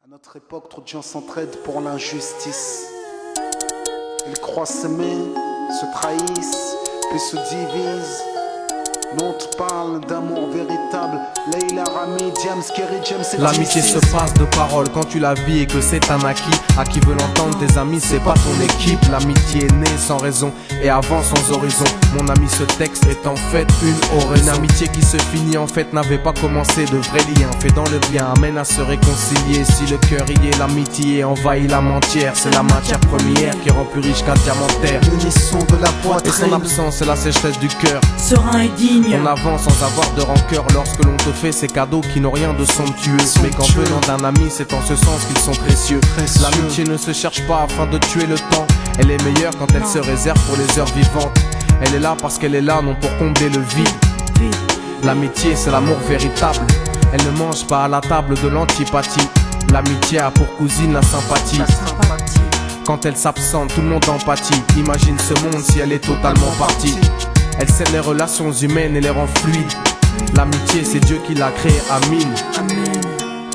À notre époque, trop de gens s'entraident pour l'injustice. Ils croient s'aimer, se trahissent, puis se divisent. Nous on te parle d'amour véritable. Leila, Rami, Diams, Kerry, James et l'amitié se passe de paroles quand tu la vis et que c'est un acquis. À qui veut l'entendre, tes amis, c'est pas ton équipe. L'amitié est née sans raison et avant sans horizon. Mon ami, ce texte est en fait une oraison. Une amitié qui se finit en fait n'avait pas commencé. De vrais liens faits dans le bien amène à se réconcilier. Si le cœur y est, l'amitié envahit la matière. C'est la matière première qui rend plus riche qu'un diamantaire. Le son de la poitrine et son absence, c'est la sécheresse du cœur. Serein et digne. On avance sans avoir de rancœur lorsque l'on te fait ces cadeaux qui n'ont rien de somptueux. Mais qu'en venant d'un ami, c'est en ce sens qu'ils sont précieux. L'amitié ne se cherche pas afin de tuer le temps. Elle est meilleure quand elle se réserve pour les heures vivantes. Elle est là parce qu'elle est là, non pour combler le vide. L'amitié, c'est l'amour véritable. Elle ne mange pas à la table de l'antipathie. L'amitié a pour cousine la sympathie. Quand elle s'absente, tout le monde empathie. Imagine ce monde si elle est totalement partie. Elle scelle les relations humaines et les rend fluides. L'amitié, c'est Dieu qui l'a créée, Amin.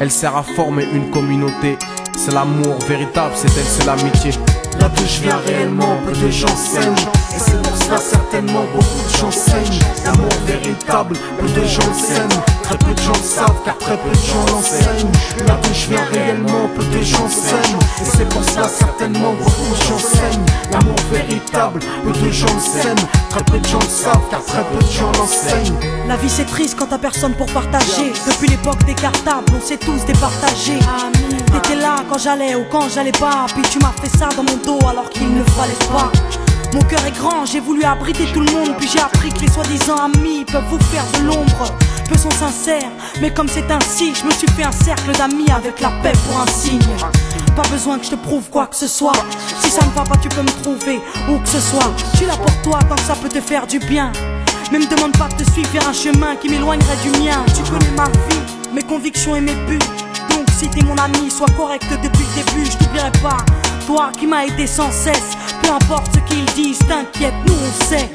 Elle sert à former une communauté. C'est l'amour véritable, c'est elle, c'est l'amitié. Là d'où je viens réellement, peu de gens s'aiment. Et c'est pour cela certainement beaucoup de gens saignent. L'amour véritable, peu de gens s'aiment. Très peu de gens le savent car très peu de gens l'enseignent. Là d'où je viens réellement, peu de gens s'aiment. Et c'est pour cela certainement beaucoup de gens saignent. L'amour véritable, peu de gens le s'aiment. Très peu de gens le savent car très peu de gens l'enseignent. La vie c'est triste quand t'as personne pour partager. Depuis l'époque des cartables, on s'est tous départagés. T'étais là quand j'allais ou quand j'allais pas. Puis tu m'as fait ça dans mon dos alors qu'il ne fallait pas. Mon cœur est grand, j'ai voulu abriter tout le monde. Puis j'ai appris que les soi-disant amis peuvent vous faire de l'ombre. Peu sont sincères, mais comme c'est ainsi, je me suis fait un cercle d'amis avec la paix pour un signe. Pas besoin que je te prouve quoi que ce soit. Si ça ne va pas tu peux me trouver où que ce soit. Je suis là pour toi tant que ça peut te faire du bien. Mais me demande pas de te suivre vers un chemin qui m'éloignerait du mien. Tu connais ma vie, mes convictions et mes buts. Donc si t'es mon ami, sois correct depuis le début. Je t'oublierai pas, toi qui m'as aidé sans cesse. Peu importe ce qu'ils disent, t'inquiète, nous on sait.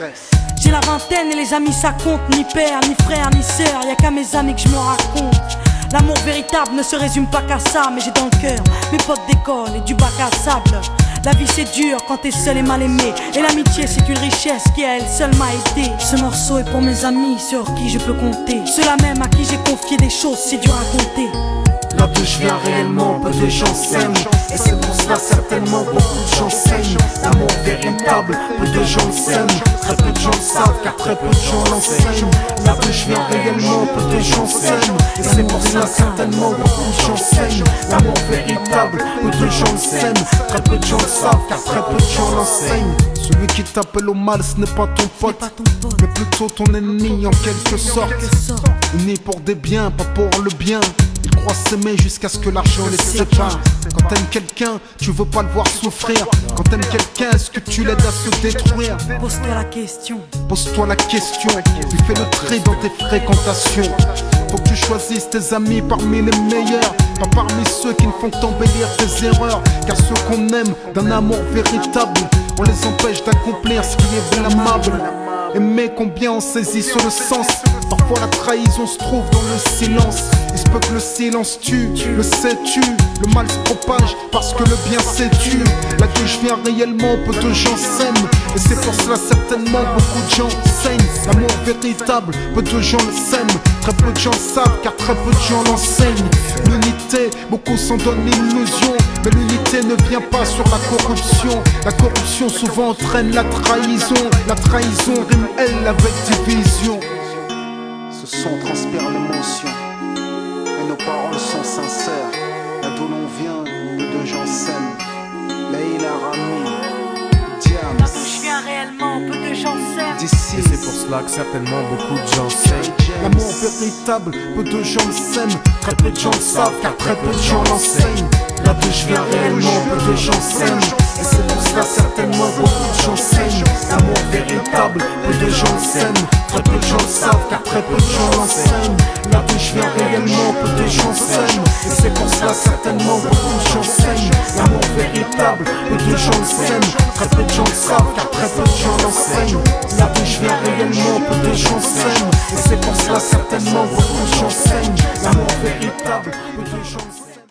J'ai la vingtaine et les amis ça compte. Ni père, ni frère, ni sœur, y'a qu'à mes amis que je me raconte. L'amour véritable ne se résume pas qu'à ça. Mais j'ai dans le cœur mes potes d'école et du bac à sable. La vie c'est dur quand t'es seul et mal aimé. Et l'amitié c'est une richesse qui à elle seule m'a aidé. Ce morceau est pour mes amis sur qui je peux compter. Ceux-là même à qui j'ai confié des choses c'est dur à compter. Là d'où je viens réellement, peu de gens s'aiment. Et c'est pour cela certainement beaucoup de gens saignent. L'amour véritable, peu de gens s'aiment. Très peu de gens le savent car très peu de gens l'enseignent. Là d'où je viens réellement, peu de gens s'aiment. Et c'est pour cela certainement beaucoup de gens saignent. L'amour véritable, peu de gens le s'aiment. Très peu de gens le savent car très peu de gens l'enseignent. Celui qui t'appelle au mal ce n'est pas ton pote, mais plutôt ton ennemi en quelque sorte. Unis pour des biens, pas pour le bien. Ils croient s'aimer jusqu'à ce que l'argent les sépare. Quand t'aimes quelqu'un, tu veux pas le voir souffrir. Quand t'aimes quelqu'un, est-ce que tu l'aides à se détruire? Pose-toi la question. Pose-toi la question. Tu fais le tri dans tes fréquentations. Faut que tu choisisses tes amis parmi les meilleurs, pas parmi ceux qui ne font qu'embellir tes erreurs. Car ceux qu'on aime d'un amour véritable, on les empêche d'accomplir ce qui est blâmable. Aimer combien on saisit sur le sens. Parfois la trahison se trouve dans le silence. Il se peut que le silence tue, le sais-tu. Le mal se propage parce que le bien s'étue. Là d'où je viens réellement, peu de gens s'aiment. Et c'est pour cela certainement beaucoup de gens saignent. L'amour véritable, peu de gens le s'aiment. Très peu de gens le savent car très peu de gens l'enseignent. L'unité, beaucoup s'en donnent l'illusion. Mais l'unité ne vient pas sur la corruption. La corruption souvent entraîne la trahison. La trahison rime elle avec division. Ce son transpire l'émotion et nos paroles sont sincères. Là d'où l'on vient, peu de gens s'aiment. Leila, Rami, Diams. Là d'où je viens réellement, peu de gens s'aiment. D'ici, Et c'est pour cela que certainement beaucoup de gens s'aiment. l'amour véritable, peu de gens le s'aiment. Très peu de gens le savent car très peu de gens l'enseignent. Là d'où je viens réellement, peu de gens s'aiment. Et c'est pour cela certainement beaucoup de gens saignent. L'amour véritable, peu de gens le s'aiment. Très peu de gens le savent car très peu de gens l'enseignent. Là d'où je viens réellement, peu de gens s'aiment. Et c'est pour cela certainement beaucoup